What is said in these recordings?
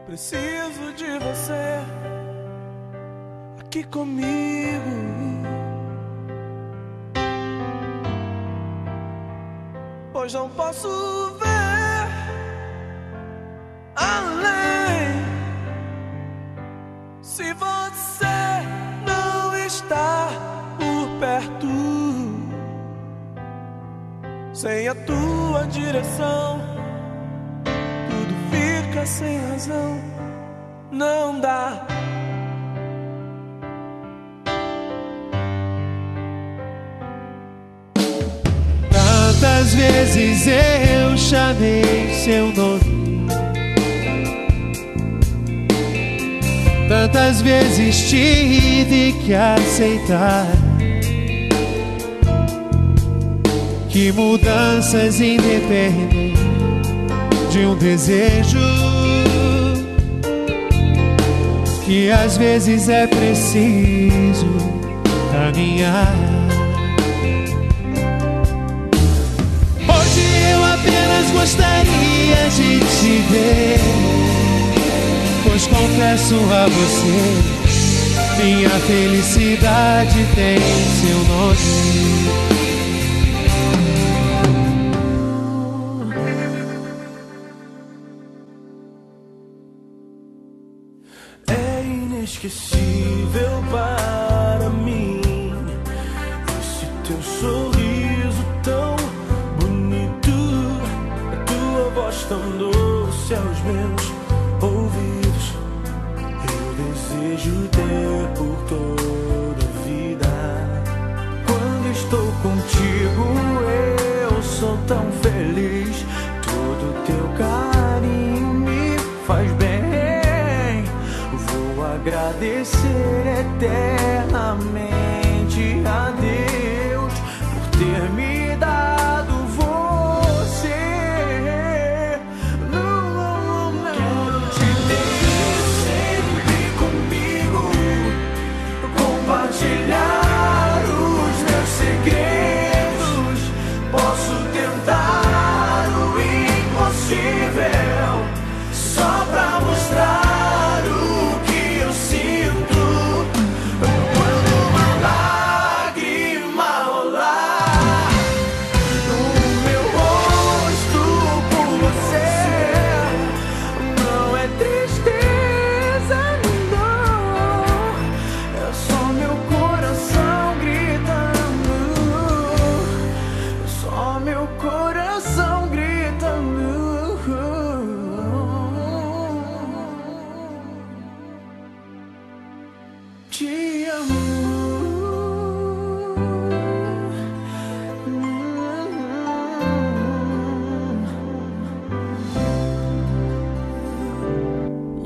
Preciso de você aqui comigo. Pois não posso ver além. Se você não está por perto, sem a tua direção, tudo fica sem razão. Não dá. Tantas vezes eu chamei seu nome, tantas vezes tive que aceitar que mudanças independem de um desejo, que às vezes é preciso caminhar. Hoje eu apenas gostaria de te ver, pois confesso a você, minha felicidade tem seu nome. Inesquecível para mim esse teu sorriso tão bonito, a tua voz tão doce aos meus ouvidos. Eu desejo ter por toda a vida. Quando estou contigo eu sou tão feliz. Todo teu carinho me faz bem. Agradecer eternamente a Deus por ter me dado você. Quero te ter sempre comigo, compartilhar os meus segredos. Posso tentar o impossível só pra mostrar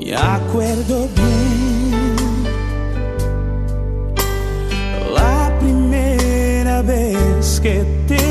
me acuerdo bien la primera vez que te